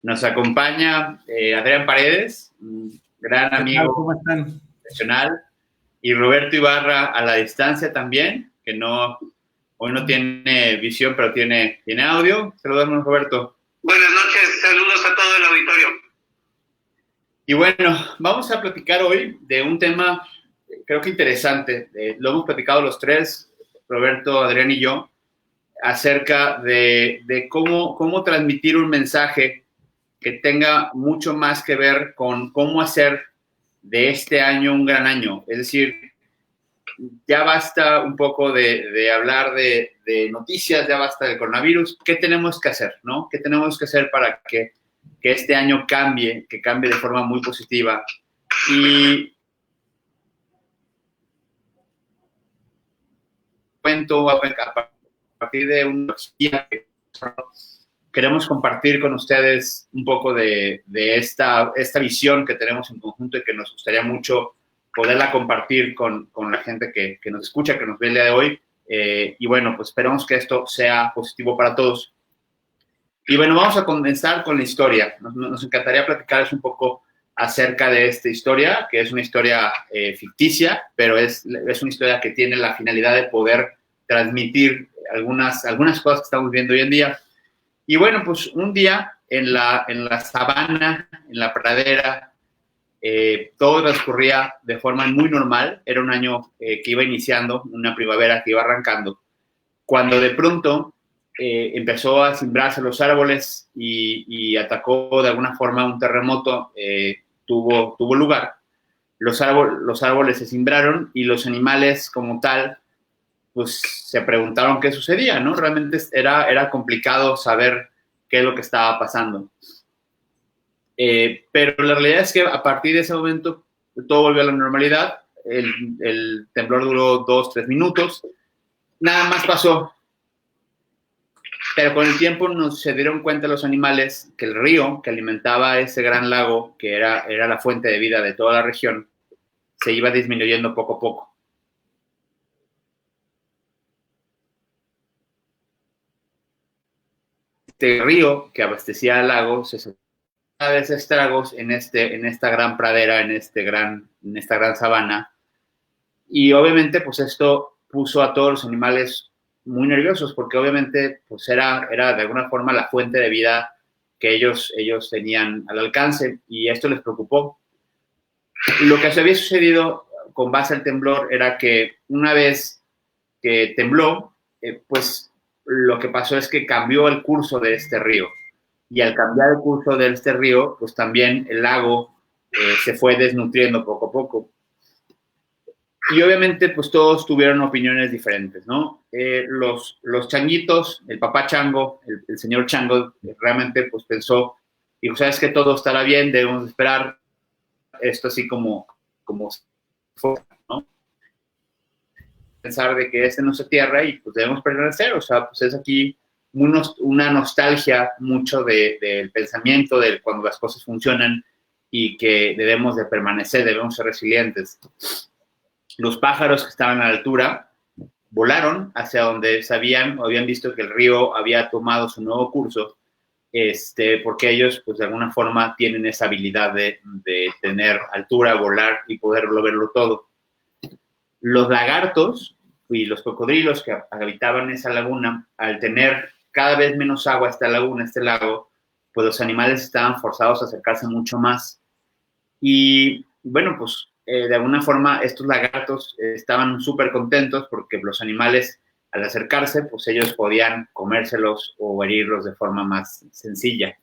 Nos acompaña Adrián Paredes, un gran ¿Qué tal? amigo ¿Cómo están? profesional, y Roberto Ibarra a la distancia también, que hoy no tiene visión, pero tiene audio. Saludamos, Roberto. Buenas noches, saludos a todo el auditorio. Y bueno, vamos a platicar hoy de un tema, creo que interesante. Lo hemos platicado los tres, Roberto, Adrián y yo, acerca de cómo transmitir un mensaje que tenga mucho más que ver con cómo hacer de este año un gran año. Es decir, ya basta un poco de hablar de noticias, ya basta del coronavirus. ¿Qué tenemos que hacer, no? ¿Qué tenemos que hacer para que este año cambie, que cambie de forma muy positiva? Y cuento a partir de una guía que queremos compartir con ustedes un poco de esta visión que tenemos en conjunto y que nos gustaría mucho poderla compartir con la gente que nos escucha, que nos ve el día de hoy. Y bueno, pues esperamos que esto sea positivo para todos. Y bueno, vamos a comenzar con la historia. Nos encantaría platicarles un poco acerca de esta historia, que es una historia ficticia, pero es una historia que tiene la finalidad de poder transmitir algunas cosas que estamos viendo hoy en día. Y bueno, pues un día en la sabana, en la pradera, todo transcurría de forma muy normal. Era un año que iba iniciando, una primavera que iba arrancando, cuando de pronto empezó a cimbrarse los árboles y atacó de alguna forma un terremoto, tuvo lugar. Los árboles se cimbraron y los animales como tal pues se preguntaron qué sucedía, ¿no? Realmente era complicado saber qué es lo que estaba pasando. Pero la realidad es que a partir de ese momento todo volvió a la normalidad. El temblor duró 2-3 minutos. Nada más pasó. Pero con el tiempo se dieron cuenta los animales que el río que alimentaba ese gran lago, que era la fuente de vida de toda la región, se iba disminuyendo poco a poco. Este río que abastecía al lago se a veces estragos en esta gran pradera, en esta gran sabana. Y obviamente, pues esto puso a todos los animales muy nerviosos, porque obviamente, pues era de alguna forma la fuente de vida que ellos tenían al alcance, y esto les preocupó. Lo que se había sucedido con base al temblor era que una vez que tembló, pues lo que pasó es que cambió el curso de este río. Y al cambiar el curso de este río, pues también el lago se fue desnutriendo poco a poco. Y obviamente, pues todos tuvieron opiniones diferentes, ¿no? Los changuitos, el papá chango, el señor chango, realmente pues pensó, dijo, ¿sabes qué? Todo estará bien, debemos esperar esto así como ¿no? Pensar de que este no se tierra y pues debemos permanecer, o sea, pues es aquí una nostalgia mucho del pensamiento de cuando las cosas funcionan y que debemos de permanecer, debemos ser resilientes. Los pájaros que estaban a la altura volaron hacia donde sabían o habían visto que el río había tomado su nuevo curso, porque ellos pues de alguna forma tienen esa habilidad de tener altura, volar y poderlo verlo todo. Los lagartos y los cocodrilos que habitaban esa laguna, al tener cada vez menos agua esta laguna, este lago, pues los animales estaban forzados a acercarse mucho más. Y bueno, pues de alguna forma estos lagartos estaban súper contentos porque los animales al acercarse, pues ellos podían comérselos o herirlos de forma más sencilla.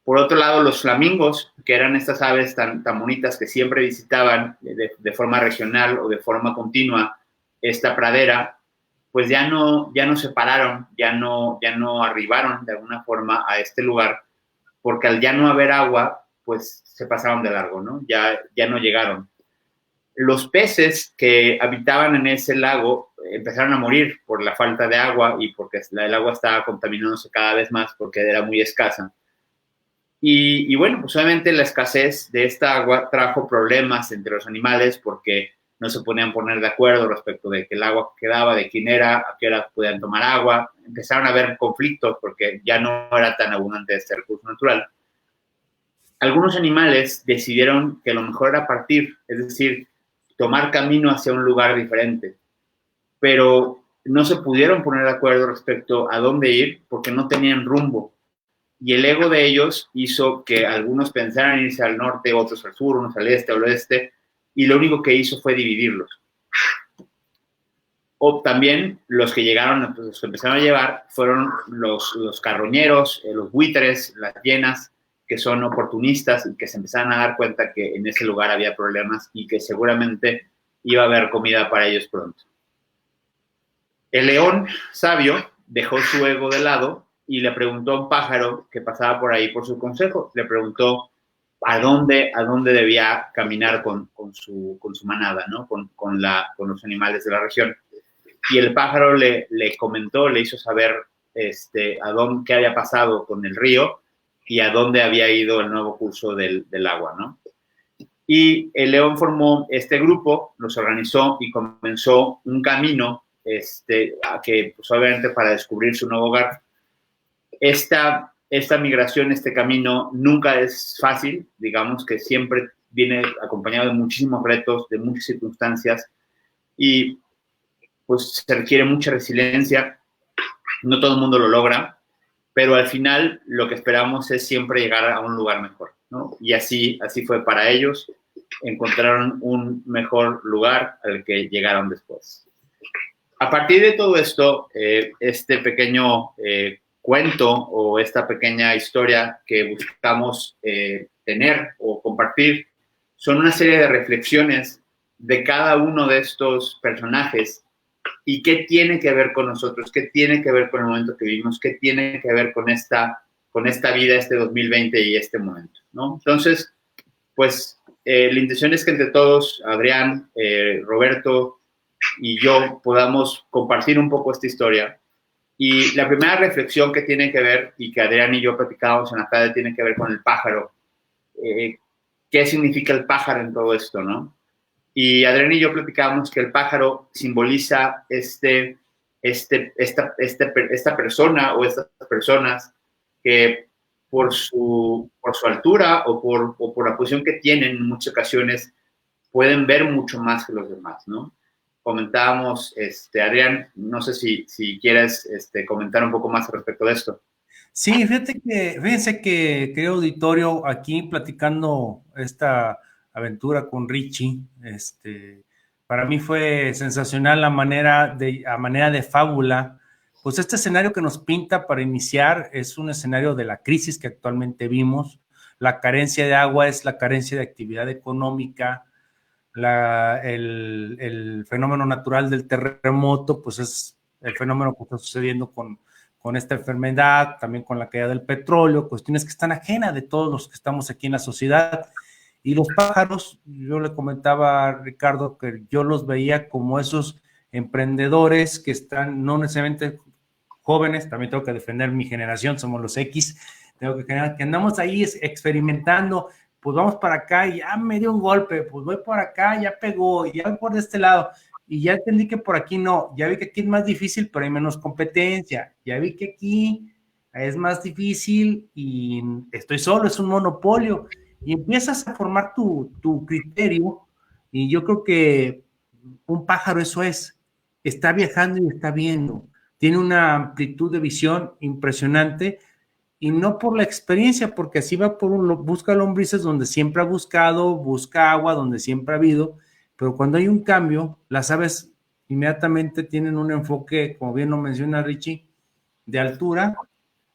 Por otro lado, los flamingos, que eran estas aves tan bonitas que siempre visitaban de forma regional o de forma continua esta pradera, pues ya no se pararon, ya no arribaron de alguna forma a este lugar, porque al ya no haber agua, pues se pasaron de largo, ¿no? Ya no llegaron. Los peces que habitaban en ese lago empezaron a morir por la falta de agua y porque el agua estaba contaminándose cada vez más porque era muy escasa. Y bueno, pues obviamente la escasez de esta agua trajo problemas entre los animales porque no se podían poner de acuerdo respecto de que el agua que quedaba, de quién era, a qué hora podían tomar agua. Empezaron a haber conflictos porque ya no era tan abundante este recurso natural. Algunos animales decidieron que lo mejor era partir, es decir, tomar camino hacia un lugar diferente, pero no se pudieron poner de acuerdo respecto a dónde ir porque no tenían rumbo. Y el ego de ellos hizo que algunos pensaran irse al norte, otros al sur, unos al este, al oeste, y lo único que hizo fue dividirlos. O también los que llegaron, pues, los que empezaron a llevar, fueron los carroñeros, los buitres, las hienas, que son oportunistas y que se empezaron a dar cuenta que en ese lugar había problemas y que seguramente iba a haber comida para ellos pronto. El león sabio dejó su ego de lado y le preguntó a un pájaro que pasaba por ahí por su consejo. Le preguntó a dónde debía caminar con su manada, ¿no? con los animales de la región. Y el pájaro le comentó, le hizo saber qué había pasado con el río y a dónde había ido el nuevo curso del agua, ¿no? Y el león formó este grupo, los organizó y comenzó un camino que, pues, obviamente, para descubrir su nuevo hogar. Esta migración, este camino, nunca es fácil, digamos que siempre viene acompañado de muchísimos retos, de muchas circunstancias, y pues se requiere mucha resiliencia. No todo el mundo lo logra, pero al final lo que esperamos es siempre llegar a un lugar mejor, ¿no? Y así fue para ellos. Encontraron un mejor lugar al que llegaron después. A partir de todo esto, este pequeño cuento o esta pequeña historia que buscamos tener o compartir son una serie de reflexiones de cada uno de estos personajes y qué tiene que ver con nosotros, qué tiene que ver con el momento que vivimos, qué tiene que ver con esta vida, este 2020 y este momento, ¿no? Entonces, pues la intención es que entre todos, Adrián, Roberto y yo, podamos compartir un poco esta historia. Y la primera reflexión que tiene que ver, y que Adrián y yo platicábamos en la tarde, tiene que ver con el pájaro. ¿Qué significa el pájaro en todo esto, no? Y Adrián y yo platicábamos que el pájaro simboliza esta persona o estas personas que por su altura o por la posición que tienen en muchas ocasiones pueden ver mucho más que los demás, ¿no? Comentábamos, Adrián, no sé si quieres comentar un poco más respecto de esto. Sí, fíjense que, querido auditorio, aquí platicando esta aventura con Richie, para mí fue sensacional a manera de fábula. Pues este escenario que nos pinta para iniciar es un escenario de la crisis que actualmente vimos. La carencia de agua es la carencia de actividad económica. El fenómeno natural del terremoto, pues es el fenómeno que está sucediendo con esta enfermedad, también con la caída del petróleo, cuestiones que están ajenas de todos los que estamos aquí en la sociedad. Y los pájaros, yo le comentaba a Ricardo que yo los veía como esos emprendedores que están no necesariamente jóvenes, también tengo que defender mi generación, somos los X, que andamos ahí experimentando, pues vamos para acá y ya me dio un golpe, pues voy por acá, ya pegó, ya voy por este lado, y ya entendí que por aquí no, ya vi que aquí es más difícil, pero hay menos competencia, ya vi que aquí es más difícil y estoy solo, es un monopolio, y empiezas a formar tu criterio, y yo creo que un pájaro eso es, está viajando y está viendo, tiene una amplitud de visión impresionante, y no por la experiencia, porque así va busca lombrices donde siempre ha buscado, busca agua donde siempre ha habido, pero cuando hay un cambio, las aves inmediatamente tienen un enfoque, como bien lo menciona Richie, de altura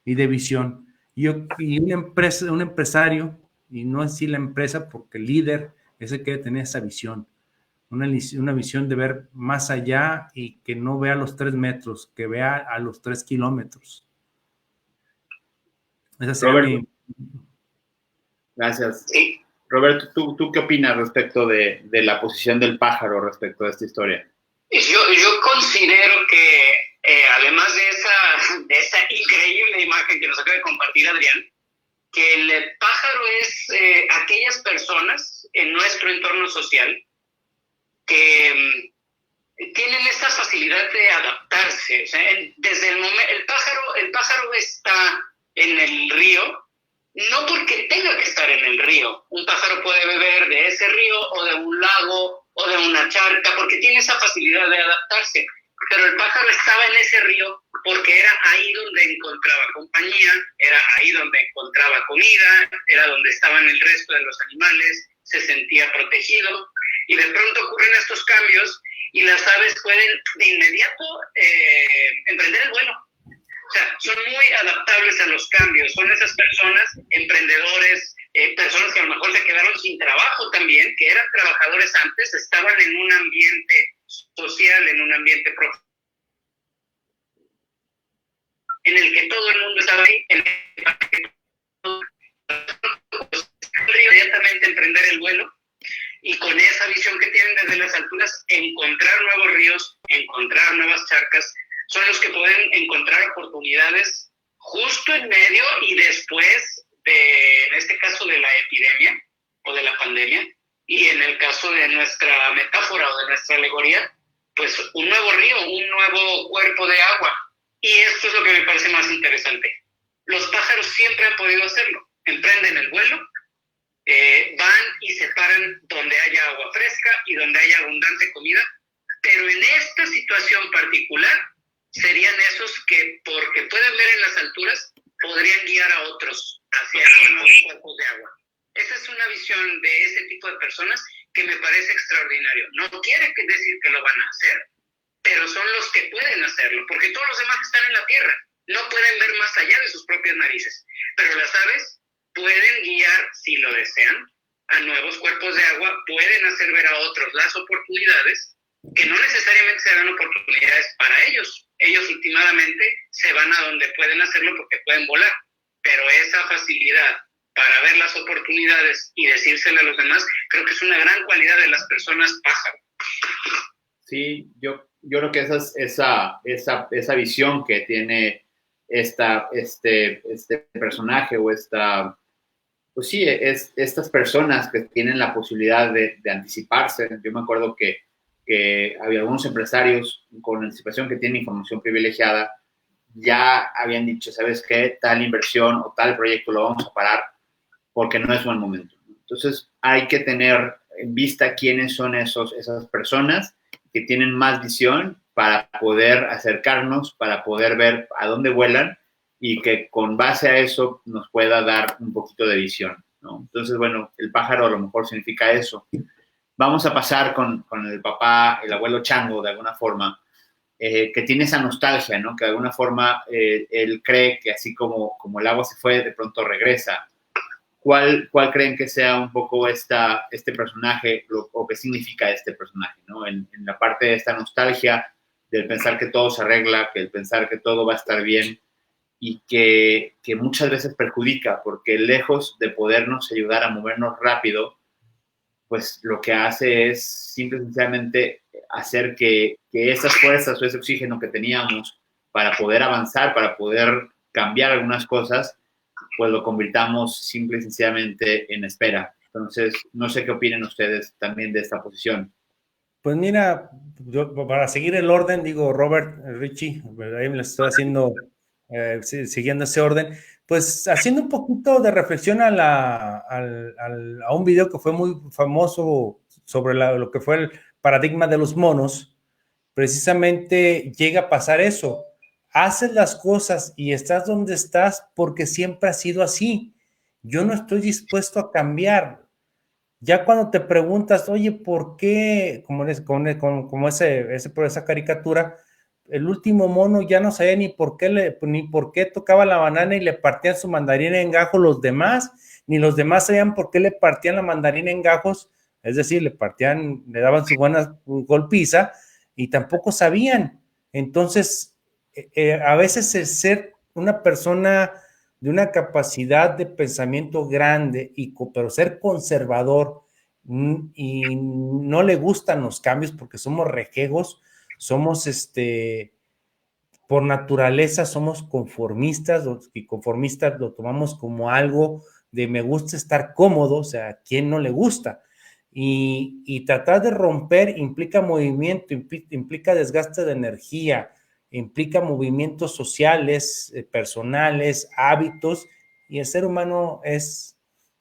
y de visión. Y un empresario, y no es así la empresa, porque el líder es el que debe tener esa visión, una visión de ver más allá y que no vea los 3 metros, que vea a los 3 kilómetros. Roberto, gracias. Sí. Roberto, ¿tú qué opinas respecto de la posición del pájaro respecto a esta historia? Yo considero que además de esa increíble imagen que nos acaba de compartir Adrián, que el pájaro es aquellas personas en nuestro entorno social que tienen esta facilidad de adaptarse. O sea, desde el momento, el pájaro está en el río, no porque tenga que estar en el río. Un pájaro puede beber de ese río o de un lago o de una charca, porque tiene esa facilidad de adaptarse. Pero el pájaro estaba en ese río porque era ahí donde encontraba compañía, era ahí donde encontraba comida, era donde estaban el resto de los animales, se sentía protegido. Y de pronto ocurren estos cambios y las aves pueden de inmediato emprender el vuelo. O sea, son muy adaptables a los cambios, son esas personas, emprendedores, personas que a lo mejor se quedaron sin trabajo también, que eran trabajadores antes, estaban en un ambiente social, en un ambiente profesional, en el que todo el mundo estaba ahí, en el que inmediatamente emprender el vuelo, y con esa visión que tienen desde las alturas, encontrar nuevos ríos, encontrar nuevas charcas, son los que pueden encontrar oportunidades justo en medio y después de, en este caso, de la epidemia o de la pandemia, y en el caso de nuestra metáfora o de nuestra alegoría, pues un nuevo río, un nuevo cuerpo de agua. Y esto es lo que me parece más interesante. Los pájaros siempre han podido hacerlo. Emprenden el vuelo, van y se paran donde haya agua fresca y donde haya abundante comida, pero en esta situación particular serían esos que, porque pueden ver en las alturas, podrían guiar a otros hacia esos nuevos cuerpos de agua. Esa es una visión de ese tipo de personas que me parece extraordinario. No quiere decir que lo van a hacer, pero son los que pueden hacerlo, porque todos los demás que están en la tierra no pueden ver más allá de sus propias narices, pero las aves pueden guiar, si lo desean, a nuevos cuerpos de agua, pueden hacer ver a otros las oportunidades, que no necesariamente serán oportunidades para ellos. Ellos últimamente se van a donde pueden hacerlo porque pueden volar, pero esa facilidad para ver las oportunidades y decírselo a los demás, creo que es una gran cualidad de las personas pájaro. Sí, yo creo que esa visión que tiene este personaje o pues sí, estas personas que tienen la posibilidad de anticiparse. Yo me acuerdo que había algunos empresarios con anticipación que tienen información privilegiada, ya habían dicho, ¿sabes qué? Tal inversión o tal proyecto lo vamos a parar porque no es buen momento. Entonces hay que tener en vista quiénes son esas personas que tienen más visión para poder acercarnos, para poder ver a dónde vuelan y que con base a eso nos pueda dar un poquito de visión, ¿no? Entonces, bueno, el pájaro a lo mejor significa eso. Vamos a pasar con el papá, el abuelo chango, de alguna forma, que tiene esa nostalgia, ¿no? Que de alguna forma él cree que así como el agua se fue, de pronto regresa. ¿Cuál creen que sea un poco este personaje o qué significa este personaje, ¿no? En la parte de esta nostalgia, del pensar que todo se arregla, que el pensar que todo va a estar bien y que muchas veces perjudica, porque lejos de podernos ayudar a movernos rápido, pues lo que hace es simplemente hacer que esas fuerzas o ese oxígeno que teníamos para poder avanzar, para poder cambiar algunas cosas, pues lo convirtamos simple y sencillamente en espera. Entonces, no sé qué opinen ustedes también de esta posición. Pues mira, yo para seguir el orden, digo, Robert, Richie, ahí me lo estoy haciendo, siguiendo ese orden, pues haciendo un poquito de reflexión a un video que fue muy famoso sobre lo que fue el paradigma de los monos. Precisamente llega a pasar eso. Haces las cosas y estás donde estás porque siempre ha sido así. Yo no estoy dispuesto a cambiar. Ya cuando te preguntas, oye, ¿por qué? Como esa caricatura, el último mono ya no sabía ni por qué tocaba la banana y le partían su mandarina en gajos los demás, ni los demás sabían por qué le partían la mandarina en gajos, es decir, le daban su buena golpiza y tampoco sabían. Entonces, a veces el ser una persona de una capacidad de pensamiento grande, pero ser conservador y no le gustan los cambios porque somos rejegos, somos por naturaleza somos conformistas, y conformistas lo tomamos como algo de me gusta estar cómodo, o sea, ¿a quién no le gusta? y tratar de romper implica movimiento, implica desgaste de energía, implica movimientos sociales, personales, hábitos, y el ser humano es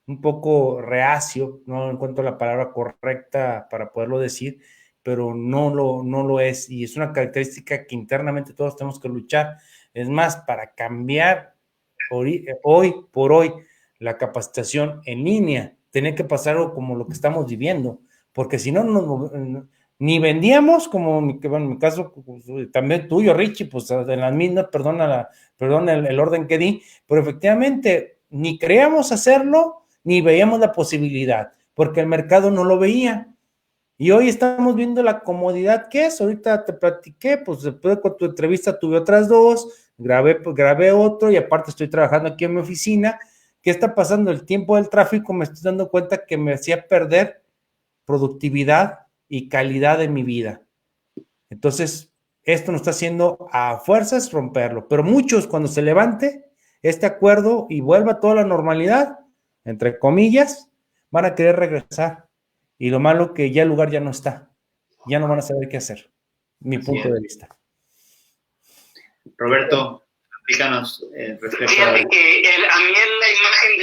un poco reacio, no encuentro la palabra correcta para poderlo decir, pero no lo es, y es una característica que internamente todos tenemos que luchar. Es más, para cambiar hoy por hoy la capacitación en línea, tiene que pasar algo como lo que estamos viviendo, porque si no, ni vendíamos, como en mi caso, también tuyo, Richie, pues en las mismas, perdón el orden que di, pero efectivamente ni queríamos hacerlo, ni veíamos la posibilidad, porque el mercado no lo veía. Y hoy estamos viendo la comodidad que es. Ahorita te platiqué, pues después de tu entrevista tuve otras dos, grabé otro y aparte estoy trabajando aquí en mi oficina. ¿Qué está pasando? El tiempo del tráfico me estoy dando cuenta que me hacía perder productividad y calidad de mi vida. Entonces, esto nos está haciendo a fuerzas romperlo. Pero muchos, cuando se levante este acuerdo y vuelva toda la normalidad, entre comillas, van a querer regresar. Y lo malo que ya el lugar ya no está. Ya no van a saber qué hacer. Mi punto de vista. Roberto, explícanos respecto Fíjate que a mí la imagen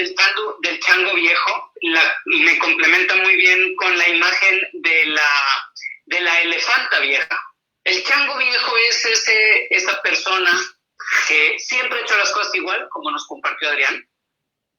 del chango viejo me complementa muy bien con la imagen de la elefanta vieja. El chango viejo es esa persona que siempre ha hecho las cosas igual, como nos compartió Adrián,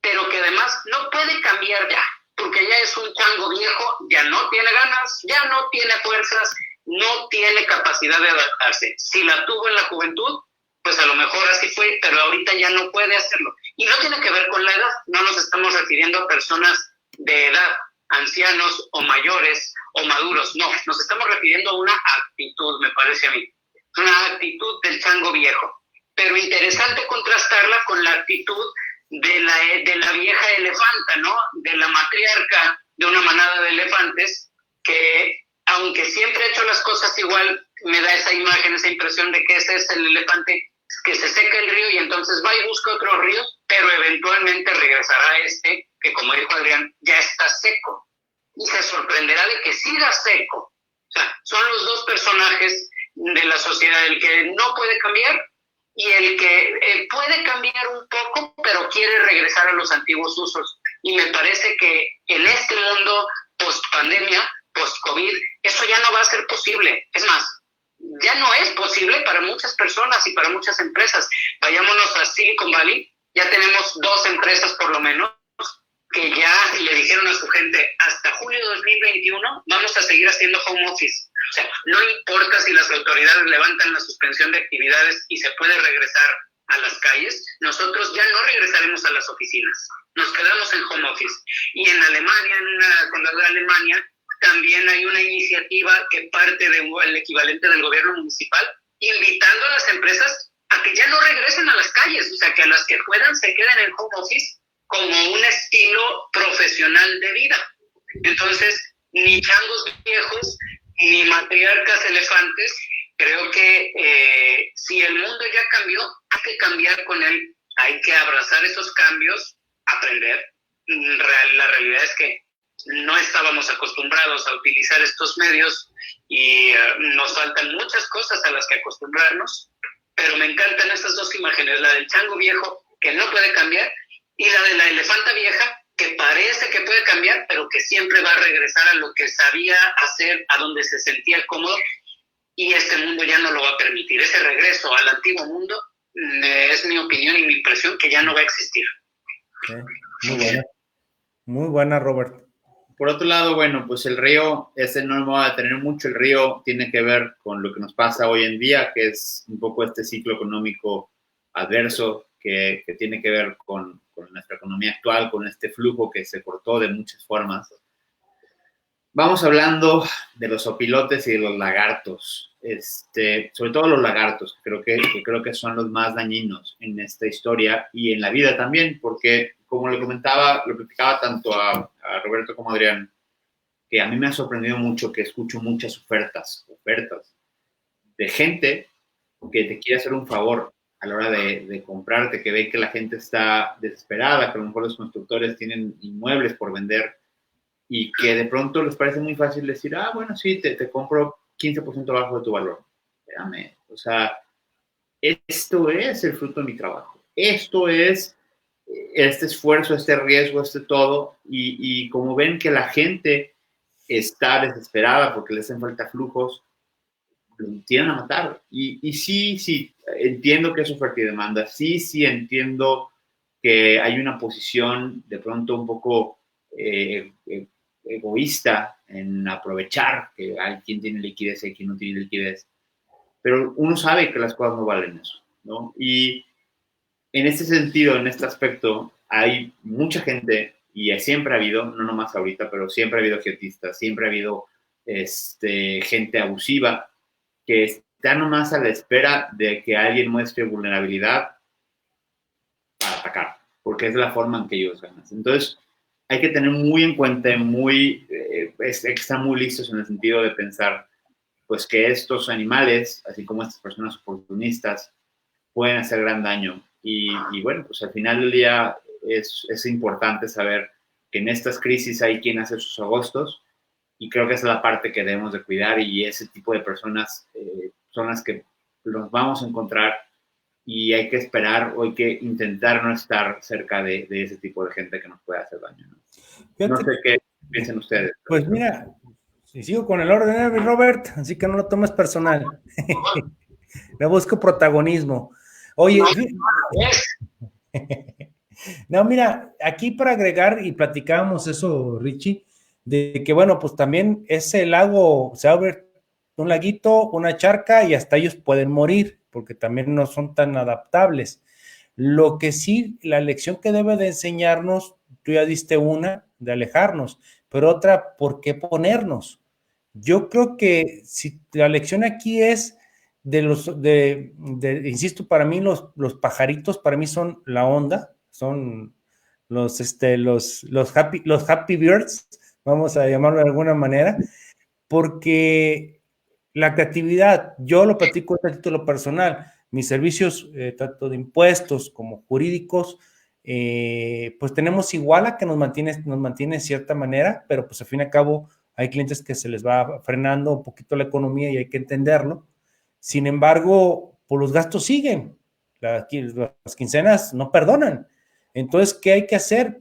pero que además no puede cambiar ya, porque ya es un chango viejo, ya no tiene ganas, ya no tiene fuerzas, no tiene capacidad de adaptarse. Si la tuvo en la juventud, pues a lo mejor así fue, pero ahorita ya no puede hacerlo. Y no tiene que ver con la edad, no nos estamos refiriendo a personas de edad, ancianos o mayores o maduros, no, nos estamos refiriendo a una actitud, me parece a mí, una actitud del chango viejo. Pero interesante contrastarla con la actitud de la vieja elefanta, ¿no? De la matriarca de una manada de elefantes que, aunque siempre ha hecho las cosas igual, me da esa imagen, esa impresión de que ese es el elefante que se seca el río y entonces va y busca otros ríos, pero eventualmente regresará a este, que como dijo Adrián, ya está seco. Y se sorprenderá de que siga seco. O sea, son los dos personajes de la sociedad, el que no puede cambiar y el que puede cambiar un poco, pero quiere regresar a los antiguos usos. Y me parece que en este mundo post-pandemia, post-COVID, eso ya no va a ser posible. Es más, ya no es posible para muchas personas y para muchas empresas. Vayámonos a Silicon Valley, ya tenemos 2 empresas por lo menos que ya le dijeron a su gente, hasta julio de 2021 vamos a seguir haciendo home office. O sea, no importa si las autoridades levantan la suspensión de actividades y se puede regresar a las calles, nosotros ya no regresaremos a las oficinas, nos quedamos en home office. Y en Alemania, en una condado de Alemania, también hay una iniciativa que parte del equivalente del gobierno municipal, invitando a las empresas a que ya no regresen a las calles, o sea, que a las que puedan se queden en home office como un estilo profesional de vida. Entonces, ni changos viejos, ni matriarcas elefantes, creo que si el mundo ya cambió, hay que cambiar con él, hay que abrazar esos cambios, aprender. La realidad es que no estábamos acostumbrados a utilizar estos medios y nos faltan muchas cosas a las que acostumbrarnos, pero me encantan estas 2 imágenes, la del chango viejo, que no puede cambiar, y la de la elefanta vieja, que parece que puede cambiar, pero que siempre va a regresar a lo que sabía hacer, a donde se sentía cómodo, y este mundo ya no lo va a permitir. Ese regreso al antiguo mundo es mi opinión y mi impresión que ya no va a existir. Okay. Muy buena, Robert. Por otro lado, bueno, pues el río, ese no me va a detener mucho, el río tiene que ver con lo que nos pasa hoy en día, que es un poco este ciclo económico adverso que tiene que ver con nuestra economía actual, con este flujo que se cortó de muchas formas. Vamos hablando de los opilotes y de los lagartos, sobre todo los lagartos, que creo que son los más dañinos en esta historia y en la vida también, porque como lo platicaba tanto a Roberto como a Adrián, que a mí me ha sorprendido mucho que escucho muchas ofertas de gente que te quiere hacer un favor a la hora de comprarte, que ve que la gente está desesperada, que a lo mejor los constructores tienen inmuebles por vender y que de pronto les parece muy fácil decir, bueno, sí, te compro 15% abajo de tu valor. Espérame, o sea, esto es el fruto de mi trabajo. Esto es este esfuerzo, este riesgo, este todo. Y como ven que la gente está desesperada porque les hacen falta flujos, lo tienen a matar. Y sí, entiendo que es oferta y demanda. Sí, entiendo que hay una posición de pronto un poco egoísta en aprovechar que hay quien tiene liquidez y quien no tiene liquidez. Pero uno sabe que las cosas no valen eso, ¿no? Y en este sentido, en este aspecto, hay mucha gente, y siempre ha habido, no nomás ahorita, pero siempre ha habido objetistas, siempre ha habido gente abusiva que está nomás a la espera de que alguien muestre vulnerabilidad para atacar, porque es la forma en que ellos ganan. Entonces, hay que tener muy en cuenta, estar muy listos en el sentido de pensar, pues que estos animales, así como estas personas oportunistas, pueden hacer gran daño. Y bueno, pues al final del día es importante saber que en estas crisis hay quien hace sus agostos, y creo que esa es la parte que debemos de cuidar, y ese tipo de personas son las que nos vamos a encontrar, y hay que esperar o hay que intentar no estar cerca de ese tipo de gente que nos puede hacer daño, ¿no? No sé qué piensan ustedes. Pues mira, si sigo con el orden, Robert, así que no lo tomes personal. Me busco protagonismo. Oye, no, mira, aquí para agregar, y platicábamos eso, Richie, de que bueno, pues también ese lago se abre un laguito, una charca, y hasta ellos pueden morir, porque también no son tan adaptables. Lo que sí, la lección que debe de enseñarnos, tú ya diste una, de alejarnos, pero otra, ¿por qué ponernos? Yo creo que si la lección aquí es insisto, para mí los pajaritos, para mí son la onda, son los happy birds, vamos a llamarlo de alguna manera, porque la creatividad, yo lo platico a título personal, mis servicios, tanto de impuestos como jurídicos, pues tenemos iguala que nos mantiene de cierta manera, pero pues al fin y al cabo hay clientes que se les va frenando un poquito la economía y hay que entenderlo. Sin embargo, pues los gastos siguen, las quincenas no perdonan. Entonces, ¿qué hay que hacer?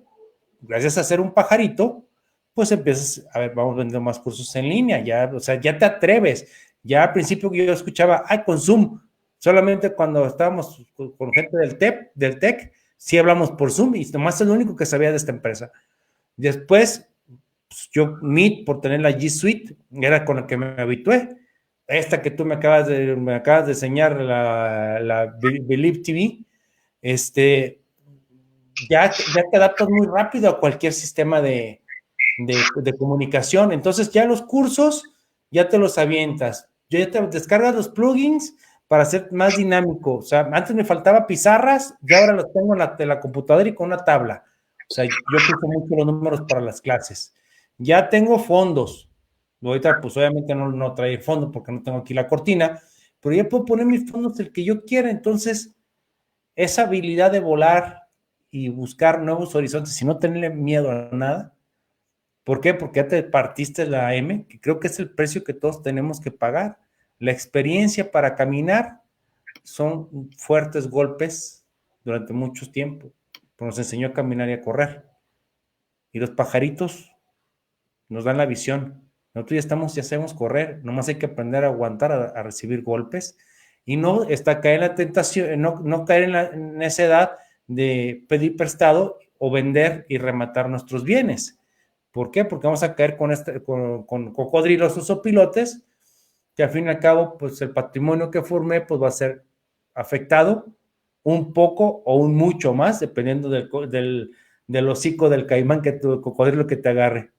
Gracias a hacer un pajarito, pues empiezas, a ver, vamos vendiendo más cursos en línea, ya, o sea, ya te atreves. Ya al principio yo escuchaba, con Zoom, solamente cuando estábamos con gente del TEC, sí hablamos por Zoom, y nomás es lo único que sabía de esta empresa. Después, pues yo, Meet, por tener la G Suite, era con la que me habitué. Esta que tú me acabas de enseñar, la Believe TV, ya te adaptas muy rápido a cualquier sistema de comunicación. Entonces ya los cursos ya te los avientas, ya te descargas los plugins para hacer más dinámico. O sea, antes me faltaba pizarras, y ahora los tengo en la computadora y con una tabla. O sea, yo uso mucho los números para las clases. Ya tengo fondos. Ahorita, pues obviamente no trae fondo porque no tengo aquí la cortina, pero ya puedo poner mis fondos el que yo quiera. Entonces, esa habilidad de volar y buscar nuevos horizontes y no tenerle miedo a nada. ¿Por qué? Porque ya te partiste la M, que creo que es el precio que todos tenemos que pagar. La experiencia para caminar son fuertes golpes durante mucho tiempo. Nos enseñó a caminar y a correr. Y los pajaritos nos dan la visión. Nosotros ya sabemos correr, nomás hay que aprender a aguantar, a recibir golpes, y no caer en la tentación, no caer en esa edad de pedir prestado o vender y rematar nuestros bienes. ¿Por qué? Porque vamos a caer con cocodrilos o sopilotes, que al fin y al cabo, pues el patrimonio que formé, pues va a ser afectado un poco o un mucho más, dependiendo del hocico del caimán, cocodrilo que te agarre.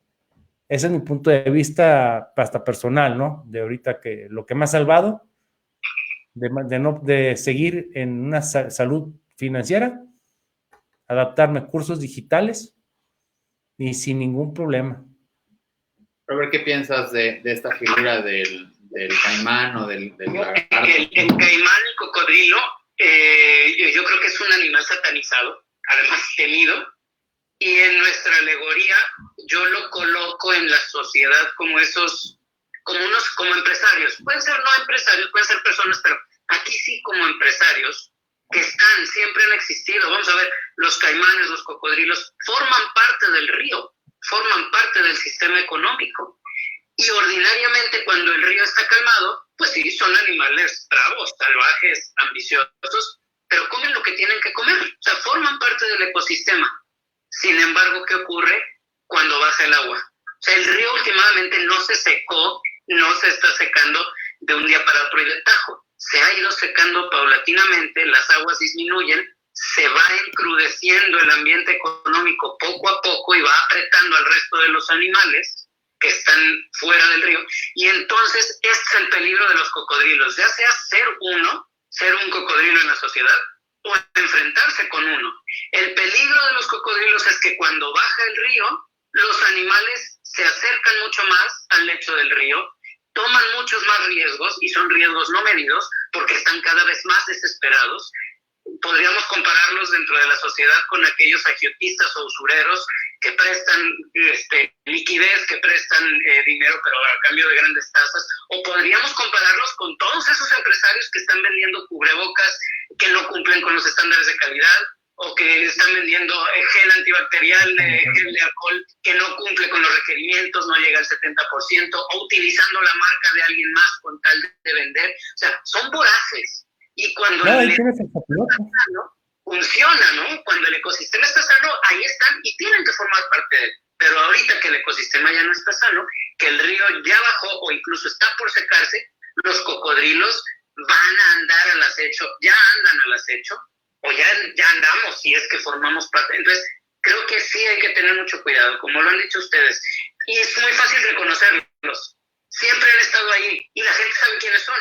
Ese es mi punto de vista hasta personal, ¿no? De ahorita, que lo que me ha salvado de seguir en una salud financiera, adaptarme a cursos digitales y sin ningún problema. Robert, ¿qué piensas de esta figura del caimán o del lagarto? El caimán, el cocodrilo, yo creo que es un animal satanizado, además temido, Y en nuestra alegoría yo lo coloco en la sociedad como como empresarios. Pueden ser no empresarios, pueden ser personas, pero aquí sí como empresarios que siempre han existido. Vamos a ver, los caimanes, los cocodrilos forman parte del río, forman parte del sistema económico. Y ordinariamente cuando el río está calmado, pues sí, son animales bravos, salvajes, ambiciosos, pero comen lo que tienen que comer, o sea, forman parte del ecosistema. Sin embargo, ¿qué ocurre cuando baja el agua? O sea, el río últimamente no se secó, no se está secando de un día para otro y de tajo. Se ha ido secando paulatinamente, las aguas disminuyen, se va encrudeciendo el ambiente económico poco a poco y va apretando al resto de los animales que están fuera del río. Y entonces este es el peligro de los cocodrilos, ya sea ser un cocodrilo en la sociedad o enfrentarse con uno. El peligro de los cocodrilos es que cuando baja el río, los animales se acercan mucho más al lecho del río, toman muchos más riesgos y son riesgos no medidos porque están cada vez más desesperados. Podríamos compararlos dentro de la sociedad con aquellos agiotistas o usureros que prestan liquidez, que prestan dinero, pero a cambio de grandes tasas. O podríamos compararlos con todos esos empresarios que están vendiendo cubrebocas que no cumplen con los estándares de calidad, o que están vendiendo gel antibacterial, gel de alcohol que no cumple con los requerimientos, no llega al 70%, o utilizando la marca de alguien más con tal de vender. O sea, son voraces. Y cuando funciona, ¿no? Cuando el ecosistema está sano, ahí están y tienen que formar parte de él. Pero ahorita que el ecosistema ya no está sano, que el río ya bajó o incluso está por secarse, los cocodrilos van a andar al acecho, ya andan al acecho, o ya andamos si es que formamos parte. Entonces, creo que sí hay que tener mucho cuidado, como lo han dicho ustedes. Y es muy fácil reconocerlos. Siempre han estado ahí y la gente sabe quiénes son.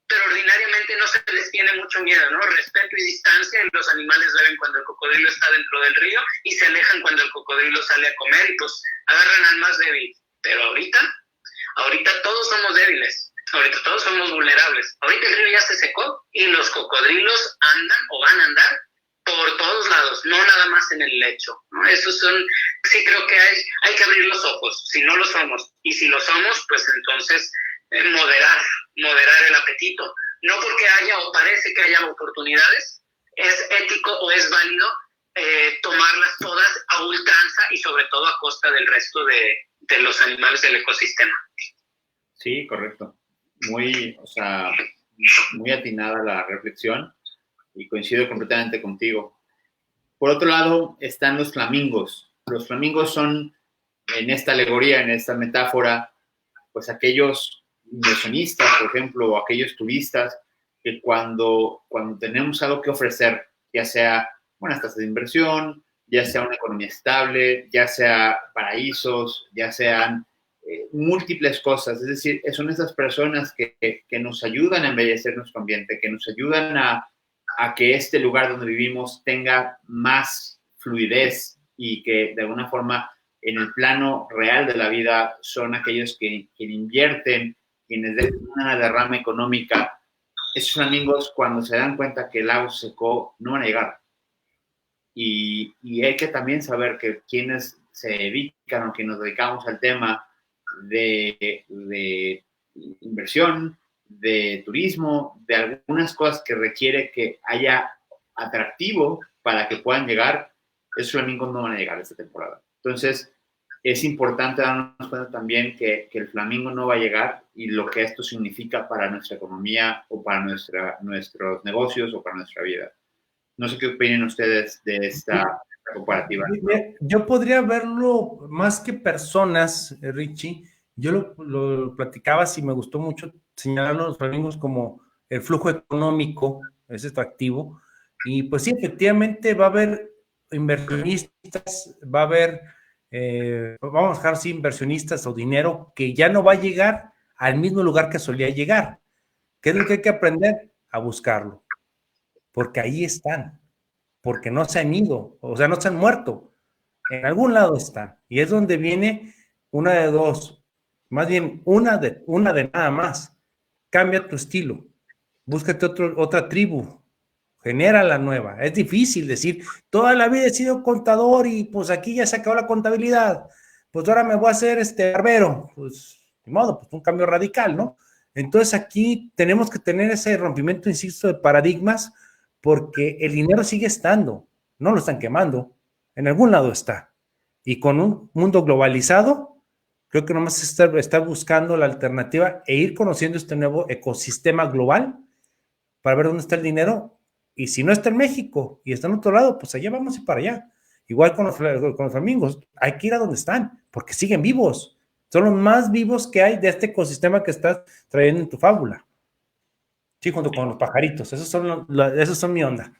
Pero ordinariamente no se les tiene mucho miedo, ¿no? Respeto y distancia, y los animales beben cuando el cocodrilo está dentro del río y se alejan cuando el cocodrilo sale a comer y pues agarran al más débil. Pero ahorita todos somos débiles, ahorita todos somos vulnerables. Ahorita el río ya se secó y los cocodrilos andan o van a andar por todos lados, no nada más en el lecho, ¿no? Sí creo que hay que abrir los ojos, si no lo somos, y si lo somos, pues entonces moderar el apetito. No porque haya o parece que haya oportunidades, es ético o es válido tomarlas todas a ultranza y sobre todo a costa del resto de los animales del ecosistema. Sí, correcto. Muy atinada la reflexión y coincido completamente contigo. Por otro lado, están los flamingos. Los flamingos son, en esta alegoría, en esta metáfora, pues aquellos inversionistas, por ejemplo, o aquellos turistas que cuando tenemos algo que ofrecer, ya sea buenas tasas de inversión, ya sea una economía estable, ya sea paraísos, ya sean múltiples cosas, es decir, son esas personas que nos ayudan a embellecer nuestro ambiente, que nos ayudan a que este lugar donde vivimos tenga más fluidez y que de alguna forma en el plano real de la vida son aquellos que invierten, quienes den una derrama económica. Esos amigos, cuando se dan cuenta que el agua se secó, no van a llegar. Y hay que también saber que quienes se dedican o quienes nos dedicamos al tema de inversión, de turismo, de algunas cosas que requiere que haya atractivo para que puedan llegar, esos flamingos no van a llegar esta temporada. Entonces, es importante darnos cuenta también que el flamingo no va a llegar y lo que esto significa para nuestra economía o para nuestros negocios o para nuestra vida. No sé qué opinan ustedes de esta comparativa. Yo podría verlo más que personas, Richie. Yo lo platicaba, si me gustó mucho señalar los flamingos como el flujo económico, es esto activo. Y pues sí, efectivamente va a haber inversionistas, va a haber... vamos a dejar así, inversionistas o dinero que ya no va a llegar al mismo lugar que solía llegar. ¿Qué es lo que hay que aprender? A buscarlo, porque ahí están, porque no se han ido, o sea, no se han muerto, en algún lado están, y es donde viene una de dos, más bien una de nada más. Cambia tu estilo, búscate otra tribu, genera la nueva. Es difícil decir, toda la vida he sido contador y pues aquí ya se acabó la contabilidad, pues ahora me voy a hacer barbero, pues de modo, pues un cambio radical, ¿no? Entonces aquí tenemos que tener ese rompimiento, insisto, de paradigmas, porque el dinero sigue estando, no lo están quemando, en algún lado está. Y con un mundo globalizado, creo que nomás estar buscando la alternativa e ir conociendo este nuevo ecosistema global para ver dónde está el dinero. Y si no está en México y está en otro lado, pues allá vamos y para allá. Igual con los flamingos, hay que ir a donde están, porque siguen vivos. Son los más vivos que hay de este ecosistema que estás trayendo en tu fábula. Sí, junto con los pajaritos. Esos son mi onda.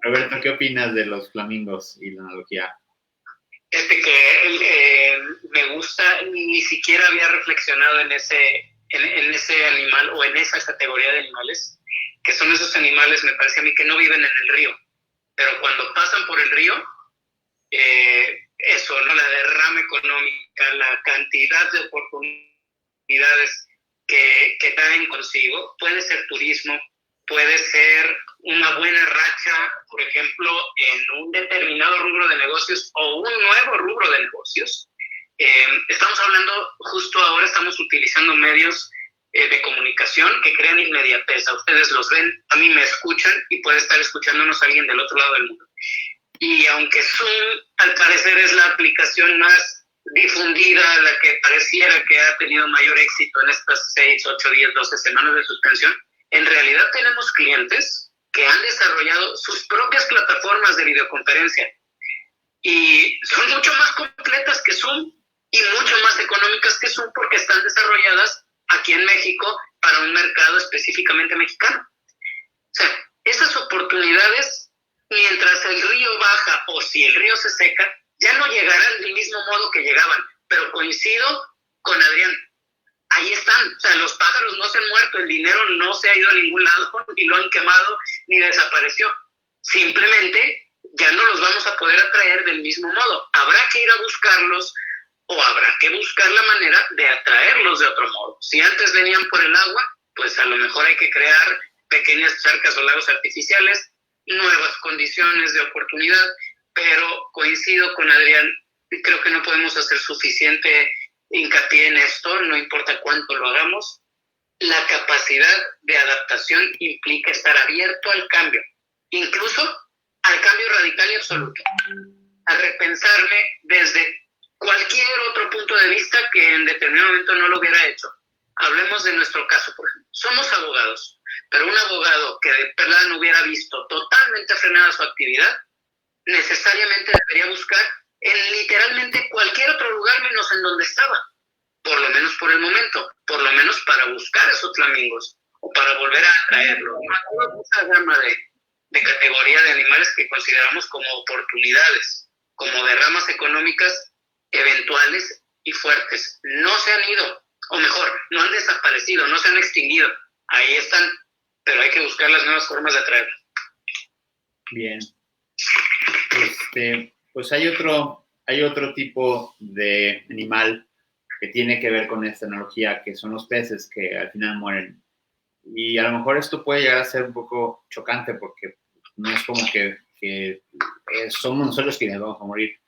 Roberto, ¿qué opinas de los flamingos y la analogía? Me gusta, ni siquiera había reflexionado en ese animal o en esa categoría de animales, que son esos animales, me parece a mí, que no viven en el río, pero cuando pasan por el río, eso, ¿no? La derrama económica, la cantidad de oportunidades que traen consigo, puede ser turismo, puede ser una buena racha, por ejemplo, en un determinado rubro de negocios o un nuevo rubro de negocios. Estamos hablando, justo ahora estamos utilizando medios de comunicación que crean inmediatez. A ustedes los ven, a mí me escuchan y puede estar escuchándonos alguien del otro lado del mundo. Y aunque Zoom, al parecer, es la aplicación más difundida, la que pareciera que ha tenido mayor éxito en estas 6, 8, 10, 12 semanas de suspensión, en realidad tenemos clientes que han desarrollado sus propias plataformas de videoconferencia y son mucho más completas que Zoom y mucho más económicas que Zoom porque están desarrolladas aquí en México para un mercado específicamente mexicano. O sea, esas oportunidades, mientras el río baja o si el río se seca, ya no llegarán del mismo modo que llegaban, pero coincido con Adrián. Ahí están, o sea, los pájaros no se han muerto, el dinero no se ha ido a ningún lado, ni lo han quemado, ni desapareció. Simplemente ya no los vamos a poder atraer del mismo modo. Habrá que ir a buscarlos o habrá que buscar la manera de atraerlos de otro modo. Si antes venían por el agua, pues a lo mejor hay que crear pequeñas charcas o lagos artificiales, nuevas condiciones de oportunidad, pero coincido con Adrián, creo que no podemos hacer suficiente hincapié en esto, no importa cuánto lo hagamos. La capacidad de adaptación implica estar abierto al cambio, incluso al cambio radical y absoluto, a repensarme desde cualquier otro punto de vista que en determinado momento no lo hubiera hecho. Hablemos de nuestro caso, por ejemplo. Somos abogados, pero un abogado que de verdad no hubiera visto totalmente frenada su actividad, necesariamente debería buscar en literalmente cualquier otro lugar menos en donde estaba, por lo menos por el momento, por lo menos para buscar esos flamingos o para volver a atraerlos. Una gama de categoría de animales que consideramos como oportunidades, como derramas económicas eventuales y fuertes. No se han ido, o mejor, no han desaparecido, no se han extinguido. Ahí están, pero hay que buscar las nuevas formas de atraerlos. Bien. Pues hay otro tipo de animal que tiene que ver con esta analogía, que son los peces que al final mueren. Y a lo mejor esto puede llegar a ser un poco chocante porque no es como que somos nosotros quienes vamos a morir.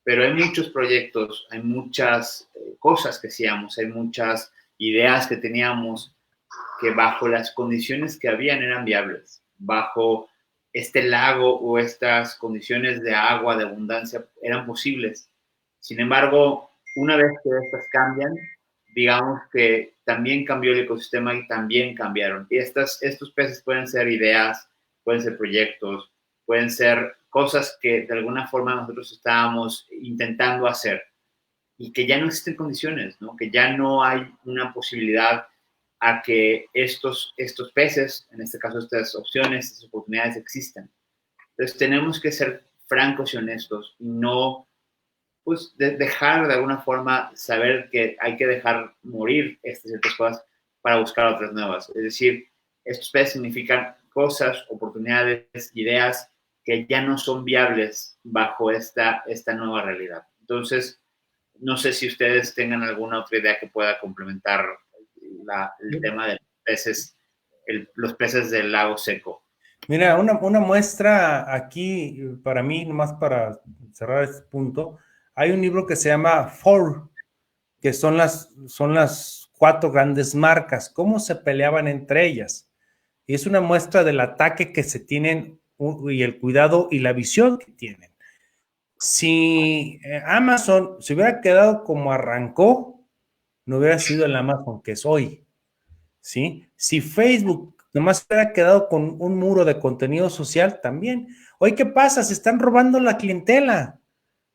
Pero hay muchos proyectos, hay muchas cosas que hacíamos, hay muchas ideas que teníamos que bajo las condiciones que habían eran viables. Bajo este lago o estas condiciones de agua, de abundancia, eran posibles. Sin embargo, una vez que estas cambian, digamos que también cambió el ecosistema y también cambiaron. Y estos peces pueden ser ideas, pueden ser proyectos, pueden ser cosas que de alguna forma nosotros estábamos intentando hacer y que ya no existen condiciones, ¿no? Que ya no hay una posibilidad a que estos peces, en este caso estas opciones, estas oportunidades existan. Entonces tenemos que ser francos y honestos y no pues dejar de alguna forma saber que hay que dejar morir estas ciertas cosas para buscar otras nuevas. Es decir, estos peces significan cosas, oportunidades, ideas que ya no son viables bajo esta nueva realidad. Entonces, no sé si ustedes tengan alguna otra idea que pueda complementar el tema de los peces los peces del lago seco. Mira, una muestra aquí, para mí, nomás para cerrar este punto, hay un libro que se llama Four, que son las 4 grandes marcas, cómo se peleaban entre ellas. Y es una muestra del ataque que se tienen y el cuidado y la visión que tienen. Si Amazon se hubiera quedado como arrancó, no hubiera sido el Amazon que es hoy, ¿sí? Si Facebook nomás hubiera quedado con un muro de contenido social, también. Hoy, ¿qué pasa? Se están robando la clientela,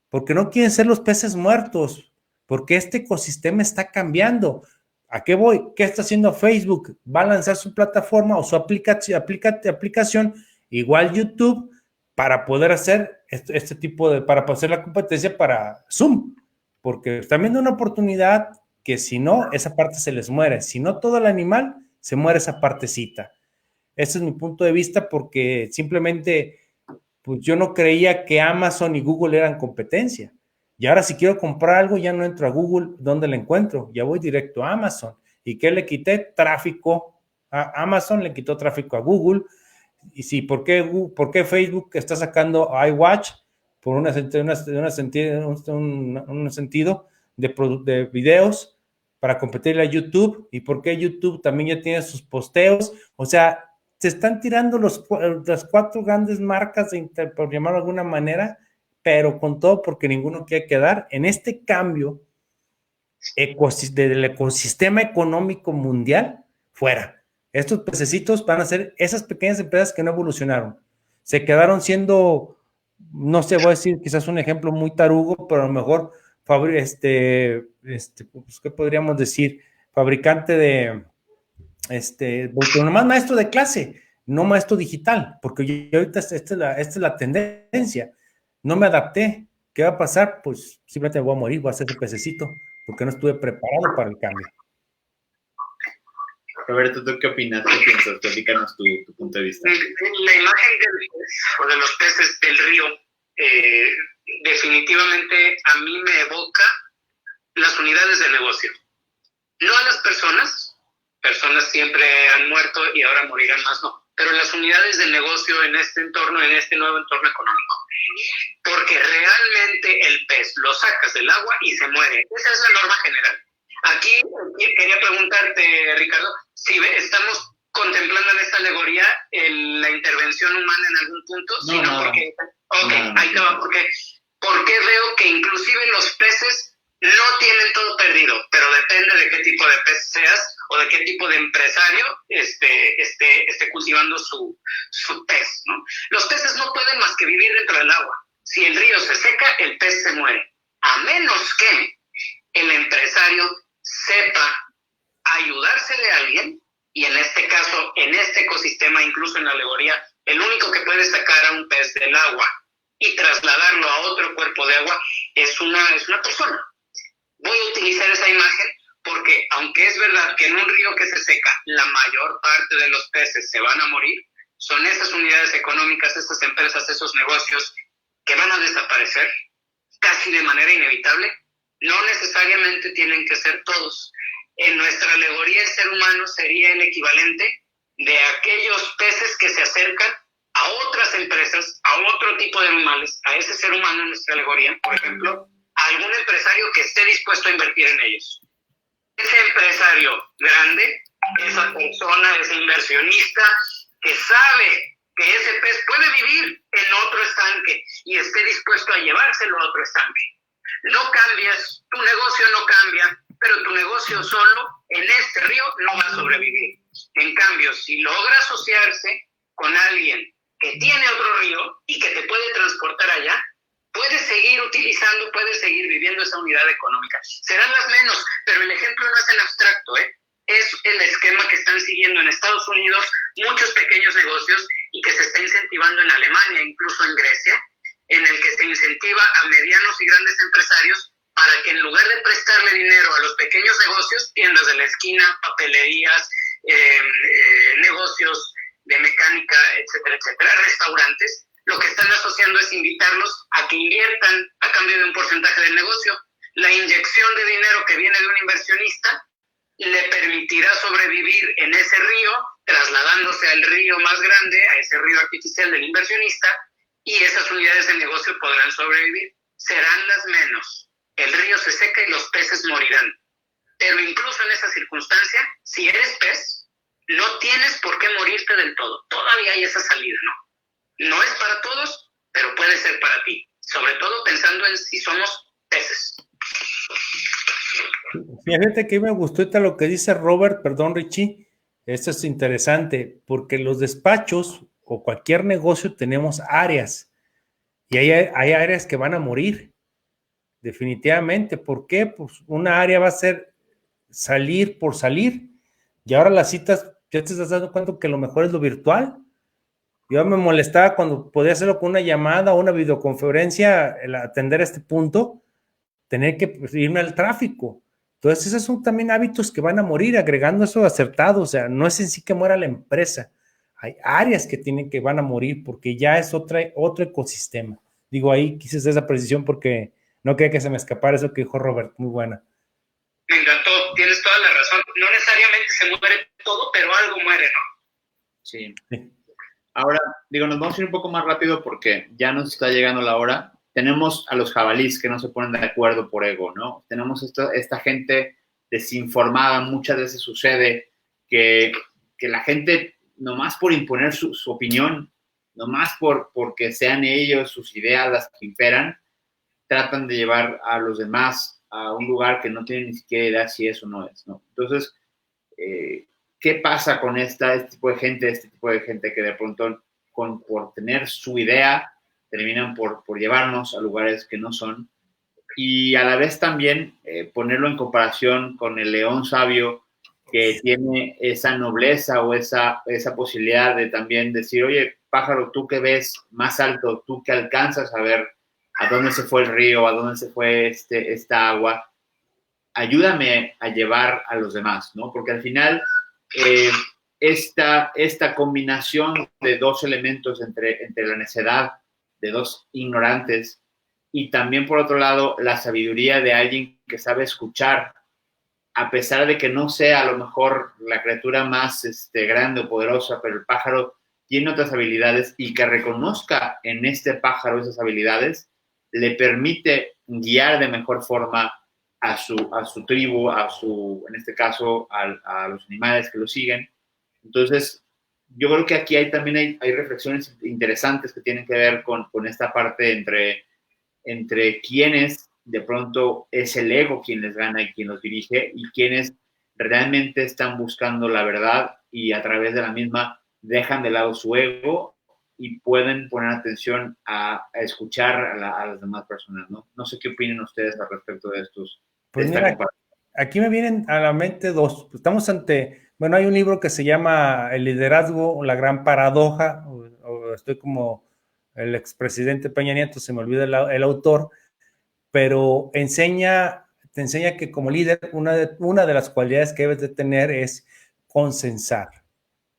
porque no quieren ser los peces muertos, porque este ecosistema está cambiando. ¿A qué voy? ¿Qué está haciendo Facebook? Va a lanzar su plataforma o su aplicación, igual YouTube, para poder hacer este tipo para hacer la competencia para Zoom, porque están viendo una oportunidad que si no, esa parte se les muere. Si no todo el animal, se muere esa partecita. Ese es mi punto de vista, porque simplemente pues yo no creía que Amazon y Google eran competencia. Y ahora si quiero comprar algo, ya no entro a Google, ¿dónde lo encuentro? Ya voy directo a Amazon. ¿Y qué le quité? Tráfico a Amazon, le quitó tráfico a Google. Y sí, ¿por qué Facebook está sacando iWatch? Por un sentido de videos para competirle a YouTube. ¿Y por qué YouTube también ya tiene sus posteos? O sea, se están tirando las 4 grandes marcas, por llamarlo de alguna manera, pero con todo porque ninguno quiere quedar en este cambio del ecosistema económico mundial fuera. Estos pececitos van a ser esas pequeñas empresas que no evolucionaron. Se quedaron siendo, no sé, voy a decir quizás un ejemplo muy tarugo, pero a lo mejor, pues, ¿qué podríamos decir? Fabricante de, pero nomás maestro de clase, no maestro digital, porque yo ahorita esta es la tendencia. No me adapté. ¿Qué va a pasar? Pues simplemente me voy a morir, voy a ser un pececito, porque no estuve preparado para el cambio. Roberto, ¿tú qué opinas? ¿Qué piensas? Platícanos tu punto de vista. La imagen de los peces del río definitivamente a mí me evoca las unidades de negocio. No a las personas siempre han muerto y ahora morirán más, no, pero las unidades de negocio en este entorno, en este nuevo entorno económico. Porque realmente el pez lo sacas del agua y se muere. Esa es la norma general. Aquí quería preguntarte, Ricardo, si estamos contemplando en esta alegoría la intervención humana en algún punto. Ahí te va, porque veo que inclusive los peces no tienen todo perdido, pero depende de qué tipo de pez seas o de qué tipo de empresario esté cultivando su pez, ¿no? Los peces no pueden más que vivir dentro del agua. Si el río se seca, el pez se muere. A menos que el empresario sepa ayudarse de alguien, y en este caso, en este ecosistema, incluso en la alegoría, el único que puede sacar a un pez del agua y trasladarlo a otro cuerpo de agua es una persona. Voy a utilizar esa imagen porque, aunque es verdad que en un río que se seca, la mayor parte de los peces se van a morir, son esas unidades económicas, esas empresas, esos negocios que van a desaparecer casi de manera inevitable. No necesariamente tienen que ser todos. En nuestra alegoría, el ser humano sería el equivalente de aquellos peces que se acercan a otras empresas, a otro tipo de animales, a ese ser humano en nuestra alegoría, por ejemplo, a algún empresario que esté dispuesto a invertir en ellos. Ese empresario grande, esa persona, ese inversionista que sabe que ese pez puede vivir en otro estanque y esté dispuesto a llevárselo a otro estanque. No cambias, tu negocio no cambia, pero tu negocio solo en este río no va a sobrevivir. En cambio, si logra asociarse con alguien que tiene otro río y que te puede transportar allá, puedes seguir utilizando, puedes seguir viviendo esa unidad económica. Serán las menos, pero el ejemplo no es en abstracto, es el esquema que están siguiendo en Estados Unidos muchos pequeños negocios y que se está incentivando en Alemania, incluso en Grecia, en el que se incentiva a medianos y grandes empresarios para que en lugar de prestarle dinero a los pequeños negocios, tiendas de la esquina, papelerías, negocios de mecánica, etcétera, etcétera, restaurantes, lo que están asociando es invitarlos a que inviertan a cambio de un porcentaje del negocio. La inyección de dinero que viene de un inversionista le permitirá sobrevivir en ese río trasladándose al río más grande, a ese río artificial del inversionista, y esas unidades de negocio podrán sobrevivir. Serán las menos. El río se seca y los peces morirán. Pero incluso en esa circunstancia, si eres pez, no tienes por qué morirte del todo. Todavía hay esa salida, ¿no? No es para todos, pero puede ser para ti. Sobre todo pensando en si somos peces. Fíjate que me gustó ahorita lo que dice Robert, perdón Richie, esto es interesante, porque los despachos o cualquier negocio tenemos áreas, y hay áreas que van a morir, definitivamente. ¿Por qué? Pues una área va a ser salir por salir, y ahora las citas, ya te estás dando cuenta que lo mejor es lo virtual. Yo me molestaba cuando podía hacerlo con una llamada o una videoconferencia, el atender este punto, tener que irme al tráfico. Entonces, esos son también hábitos que van a morir, agregando eso acertado. O sea, no es en sí que muera la empresa. Hay áreas que van a morir porque ya es otro ecosistema. Digo, ahí quise hacer esa precisión porque no quería que se me escapara eso que dijo Robert. Muy buena. Me encantó, tienes toda la razón. No necesariamente se muere todo, pero algo muere, ¿no? Sí. Ahora, digo, nos vamos a ir un poco más rápido porque ya nos está llegando la hora. Tenemos a los jabalíes que no se ponen de acuerdo por ego, ¿no? Tenemos esta gente desinformada. Muchas veces sucede que la gente, nomás por imponer su opinión, nomás porque sean ellos, sus ideas las que imperan, tratan de llevar a los demás a un lugar que no tienen ni siquiera idea si eso no es, ¿no? Entonces, ¿qué pasa con este tipo de gente que de pronto, por tener su idea, terminan por llevarnos a lugares que no son? Y a la vez también ponerlo en comparación con el león sabio que tiene esa nobleza o esa posibilidad de también decir, oye, pájaro, tú que ves más alto, tú que alcanzas a ver a dónde se fue el río, a dónde se fue esta agua, ayúdame a llevar a los demás, ¿no? Porque al final esta combinación de dos elementos entre la necedad de dos ignorantes y también, por otro lado, la sabiduría de alguien que sabe escuchar, a pesar de que no sea a lo mejor la criatura más grande o poderosa, pero el pájaro tiene otras habilidades y que reconozca en este pájaro esas habilidades, le permite guiar de mejor forma a su tribu, en este caso, a los animales que lo siguen. Entonces, yo creo que aquí también hay reflexiones interesantes que tienen que ver con esta parte entre quiénes de pronto es el ego quien les gana y quien los dirige, y quienes realmente están buscando la verdad y a través de la misma dejan de lado su ego y pueden poner atención a escuchar a las demás personas, ¿no? No sé qué opinan ustedes al respecto de estos. Pues mira, aquí me vienen a la mente dos. Estamos bueno, hay un libro que se llama El liderazgo, la gran paradoja, o estoy como el expresidente Peña Nieto, se me olvida el autor, pero te enseña que como líder, una de las cualidades que debes de tener es consensar.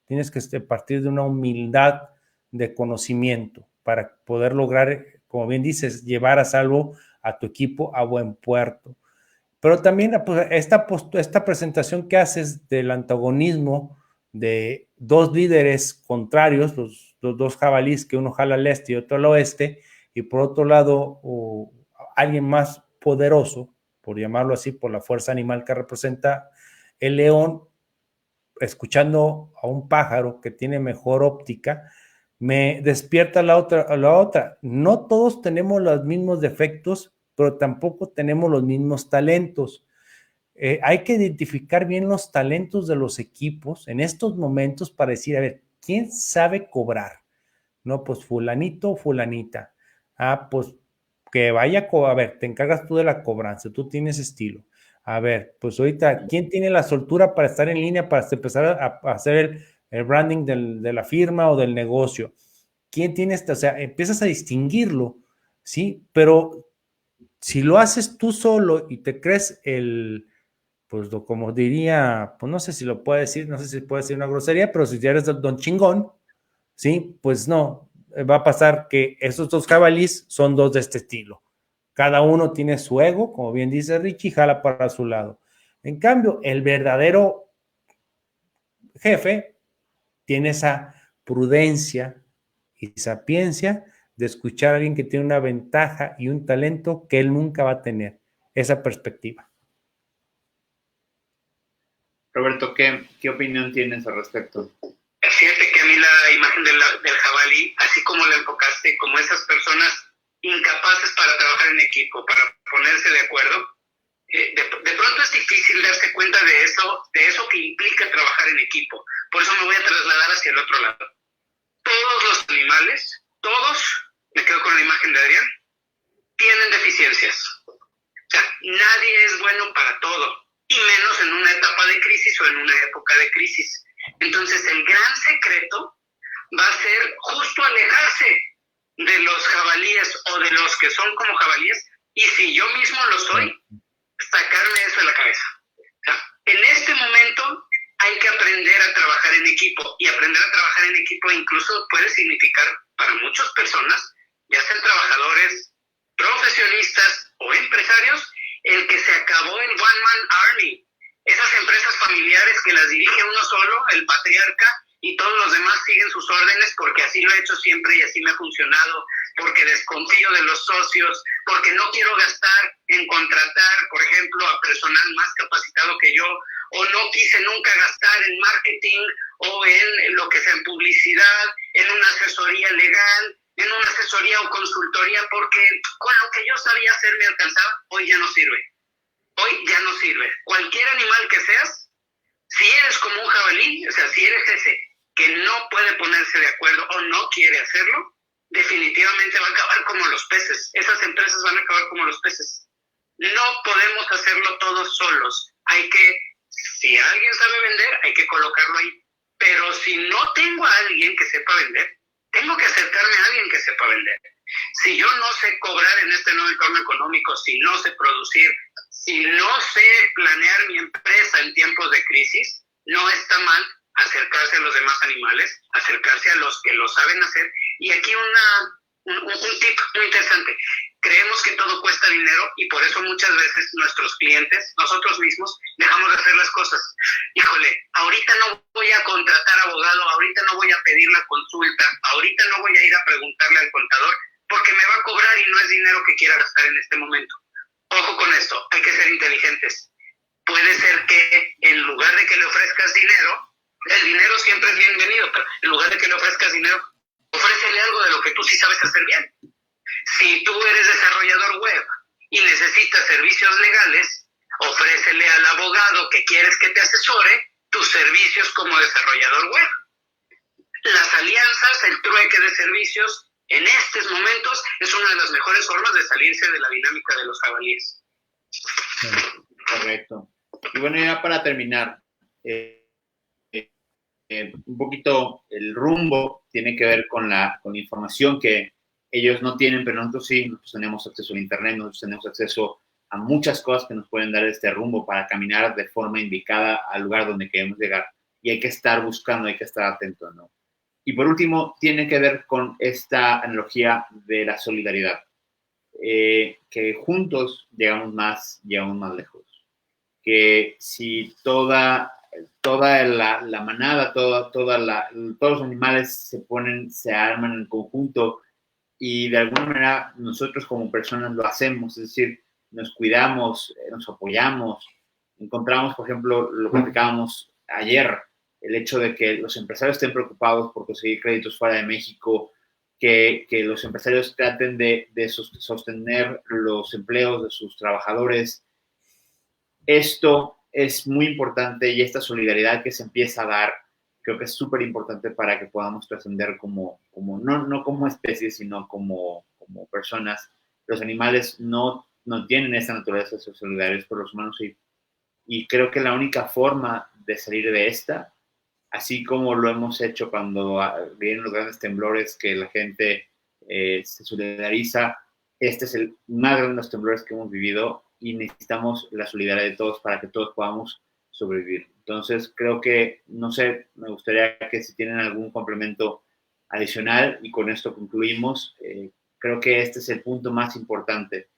Tienes que partir de una humildad de conocimiento para poder lograr, como bien dices, llevar a salvo a tu equipo a buen puerto. Pero también pues, esta presentación que haces del antagonismo de dos líderes contrarios, los dos jabalíes, que uno jala al este y otro al oeste, y por otro lado alguien más poderoso, por llamarlo así, por la fuerza animal que representa el león, escuchando a un pájaro que tiene mejor óptica, me despierta la otra. No todos tenemos los mismos defectos, pero tampoco tenemos los mismos talentos. Hay que identificar bien los talentos de los equipos en estos momentos para decir, a ver, ¿quién sabe cobrar? No, pues fulanito o fulanita. Ah, pues que vaya, a ver, te encargas tú de la cobranza, tú tienes estilo. A ver, pues ahorita, ¿quién tiene la soltura para estar en línea, para empezar a hacer el branding de la firma o del negocio? ¿Quién tiene o sea, empiezas a distinguirlo, ¿sí? Pero si lo haces tú solo y te crees pues como diría, pues no sé si lo puede decir, no sé si puede decir una grosería, pero si ya eres don chingón, ¿sí? Pues no, va a pasar que esos dos jabalíes son dos de este estilo. Cada uno tiene su ego, como bien dice Richie, jala para su lado. En cambio, el verdadero jefe tiene esa prudencia y sapiencia de escuchar a alguien que tiene una ventaja y un talento que él nunca va a tener, esa perspectiva. Roberto, ¿qué opinión tienes al respecto? Fíjate que a mí la imagen del jabalí, así como la enfocaste, como esas personas incapaces para trabajar en equipo, para ponerse de acuerdo, de pronto es difícil darse cuenta de eso que implica trabajar en equipo. Por eso me voy a trasladar hacia el otro lado. Todos los animales, todos, me quedo con la imagen de Adrián, tienen deficiencias. O sea, nadie es bueno para todo, y menos en una etapa de crisis o en una época de crisis. Entonces, el gran secreto va a ser justo alejarse de los jabalíes o de los que son como jabalíes, y si yo mismo lo soy, sacarme eso de la cabeza. O sea, en este momento hay que aprender a trabajar en equipo, y aprender a trabajar en equipo incluso puede significar para muchas personas, ya sean trabajadores, profesionistas o empresarios, el que se acabó el one-man army. Esas empresas familiares que las dirige uno solo, el patriarca, y todos los demás siguen sus órdenes porque así lo he hecho siempre y así me ha funcionado, porque desconfío de los socios, porque no quiero gastar en contratar, por ejemplo, a personal más capacitado que yo, o no quise nunca gastar en marketing o en lo que sea en publicidad, en una asesoría legal, en una asesoría o consultoría, porque con lo que yo sabía hacer me alcanzaba. Hoy ya no sirve. Hoy ya no sirve. Cualquier animal que seas, si eres como un jabalí, o sea, si eres ese que no puede ponerse de acuerdo o no quiere hacerlo, definitivamente va a acabar como los peces. Esas empresas van a acabar como los peces. No podemos hacerlo todos solos. Si alguien sabe vender, hay que colocarlo ahí. Pero si no tengo a alguien que sepa vender, tengo que acercarme a alguien que sepa vender. Si yo no sé cobrar en este nuevo entorno económico, si no sé producir, si no sé planear mi empresa en tiempos de crisis, no está mal acercarse a los demás animales, acercarse a los que lo saben hacer. Y aquí un tip muy interesante. Creemos que todo cuesta dinero y por eso muchas veces nuestros clientes, nosotros mismos, dejamos de hacer las cosas. Híjole, ahorita no voy a contratar abogado, ahorita no voy a pedir la consulta, ahorita no voy a ir a preguntarle al contador porque me va a cobrar y no es dinero que quiera gastar en este momento. Ojo con esto, hay que ser inteligentes. Puede ser que en lugar de que le ofrezcas dinero, el dinero siempre es bienvenido, pero en lugar de que le ofrezcas dinero, ofrécele algo de lo que tú sí sabes hacer bien. Si tú eres desarrollador web y necesitas servicios legales, ofrécele al abogado que quieres que te asesore tus servicios como desarrollador web. Las alianzas, el trueque de servicios, en estos momentos es una de las mejores formas de salirse de la dinámica de los jabalíes. Sí, correcto. Y bueno, ya para terminar, un poquito el rumbo tiene que ver con la información que ellos no tienen, pero nosotros sí, nosotros tenemos acceso al internet, nosotros tenemos acceso a muchas cosas que nos pueden dar este rumbo para caminar de forma indicada al lugar donde queremos llegar. Y hay que estar buscando, hay que estar atento, ¿no? Y por último, tiene que ver con esta analogía de la solidaridad, que juntos llegamos más lejos. Que si toda la manada, todos los animales se arman en conjunto y de alguna manera nosotros como personas lo hacemos, es decir, nos cuidamos, nos apoyamos, encontramos, por ejemplo, lo que platicábamos ayer, el hecho de que los empresarios estén preocupados por conseguir créditos fuera de México, que los empresarios traten de sostener los empleos de sus trabajadores. Esto es muy importante y esta solidaridad que se empieza a dar, creo que es súper importante para que podamos trascender no como especie, sino como personas. Los animales no tienen esta naturaleza de ser solidarios, pero los humanos sí. Y creo que la única forma de salir de esta, así como lo hemos hecho cuando vienen los grandes temblores, que la gente se solidariza, este es el más grande de los temblores que hemos vivido y necesitamos la solidaridad de todos para que todos podamos sobrevivir. Entonces, creo que, no sé, me gustaría que si tienen algún complemento adicional, y con esto concluimos, creo que este es el punto más importante.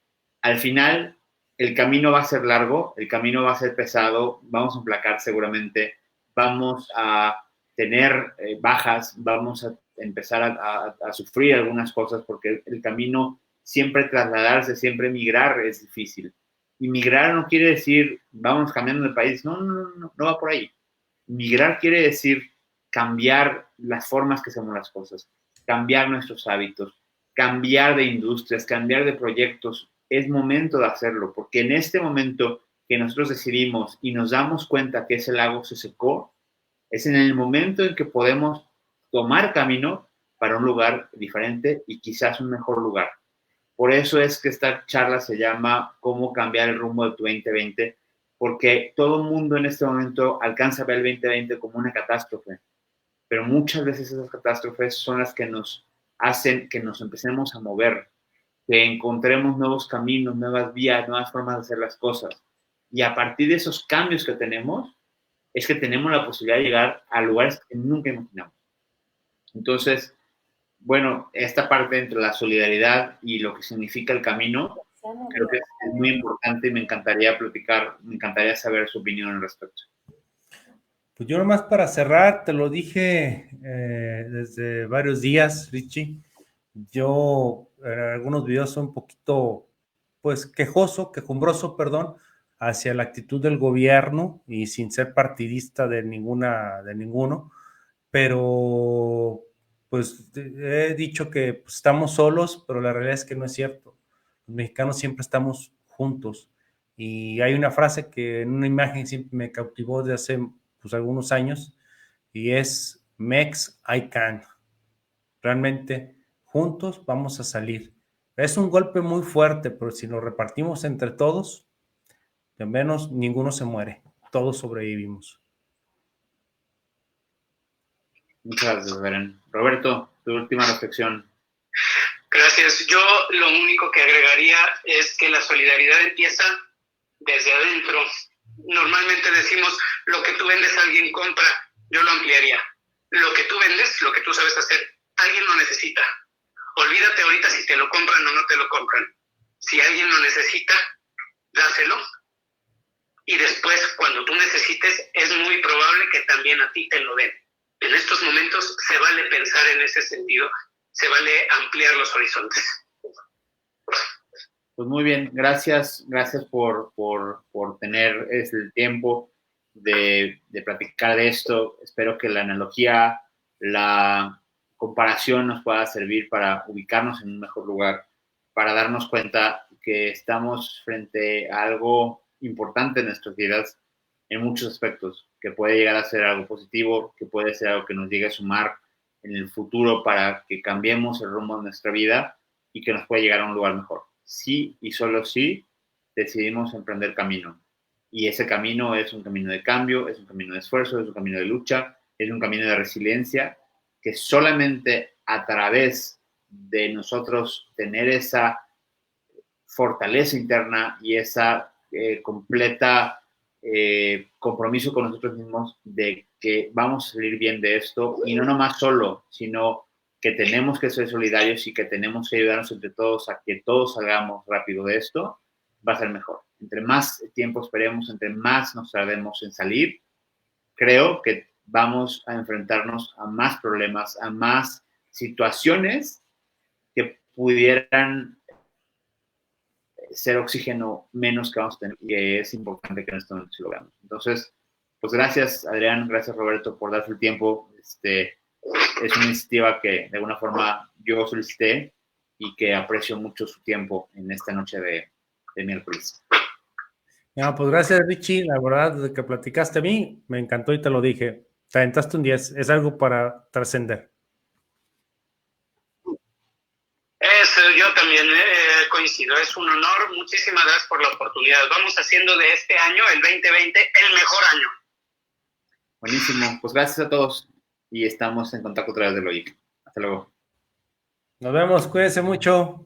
Al final, el camino va a ser largo, el camino va a ser pesado, vamos a emplacar seguramente, vamos a tener bajas, vamos a empezar a sufrir algunas cosas, porque el camino, siempre trasladarse, siempre migrar es difícil. Y migrar no quiere decir vamos cambiando de país, no va por ahí. Migrar quiere decir cambiar las formas que hacemos las cosas, cambiar nuestros hábitos, cambiar de industrias, cambiar de proyectos. Es momento de hacerlo, porque en este momento que nosotros decidimos y nos damos cuenta que ese lago se secó, es en el momento en que podemos tomar camino para un lugar diferente y quizás un mejor lugar. Por eso es que esta charla se llama ¿Cómo cambiar el rumbo de tu 2020? Porque todo el mundo en este momento alcanza a ver el 2020 como una catástrofe, pero muchas veces esas catástrofes son las que nos hacen que nos empecemos a mover, que encontremos nuevos caminos, nuevas vías, nuevas formas de hacer las cosas. Y a partir de esos cambios que tenemos, es que tenemos la posibilidad de llegar a lugares que nunca imaginamos. Entonces, bueno, esta parte entre la solidaridad y lo que significa el camino, creo que es muy importante y me encantaría platicar, me encantaría saber su opinión al respecto. Pues yo nomás para cerrar, te lo dije desde varios días, Richie. Yo en algunos videos soy un poquito, pues, quejumbroso, perdón, hacia la actitud del gobierno y sin ser partidista de ninguno, pero pues he dicho que pues, estamos solos, pero la realidad es que no es cierto. Los mexicanos siempre estamos juntos. Y hay una frase que en una imagen siempre me cautivó de hace pues, algunos años, y es Mex, I can. Realmente, juntos vamos a salir. Es un golpe muy fuerte, pero si lo repartimos entre todos, de menos ninguno se muere. Todos sobrevivimos. Muchas gracias, Beren. Roberto, tu última reflexión. Gracias. Yo lo único que agregaría es que la solidaridad empieza desde adentro. Normalmente decimos, lo que tú vendes alguien compra. Yo lo ampliaría. Lo que tú vendes, lo que tú sabes hacer, alguien lo necesita. Olvídate ahorita si te lo compran o no te lo compran. Si alguien lo necesita, dáselo. Y después, cuando tú necesites, es muy probable que también a ti te lo den. En estos momentos se vale pensar en ese sentido, se vale ampliar los horizontes. Pues muy bien, gracias por tener el tiempo de platicar de esto. Espero que la analogía, la comparación nos pueda servir para ubicarnos en un mejor lugar, para darnos cuenta que estamos frente a algo importante en nuestras vidas en muchos aspectos, que puede llegar a ser algo positivo, que puede ser algo que nos llegue a sumar en el futuro para que cambiemos el rumbo de nuestra vida y que nos puede llegar a un lugar mejor. Sí y solo sí decidimos emprender camino. Y ese camino es un camino de cambio, es un camino de esfuerzo, es un camino de lucha, es un camino de resiliencia, que solamente a través de nosotros tener esa fortaleza interna y esa completa compromiso con nosotros mismos de que vamos a salir bien de esto, y no nomás solo, sino que tenemos que ser solidarios y que tenemos que ayudarnos entre todos a que todos salgamos rápido de esto, va a ser mejor. Entre más tiempo esperemos, entre más nos tardemos en salir, creo que vamos a enfrentarnos a más problemas, a más situaciones que pudieran ser oxígeno menos que vamos a tener, y es importante que en este momento lo veamos. Entonces, pues gracias, Adrián, gracias, Roberto, por darse el tiempo. Es una iniciativa que de alguna forma yo solicité y que aprecio mucho su tiempo en esta noche de miércoles. No, pues gracias, Richie. La verdad, desde que platicaste a mí, me encantó y te lo dije. Te aventaste un 10. Es algo para trascender. Yo también coincido. Es un honor. Muchísimas gracias por la oportunidad. Vamos haciendo de este año, el 2020, el mejor año. Buenísimo. Pues gracias a todos y estamos en contacto a través del OIC. Hasta luego. Nos vemos. Cuídense mucho.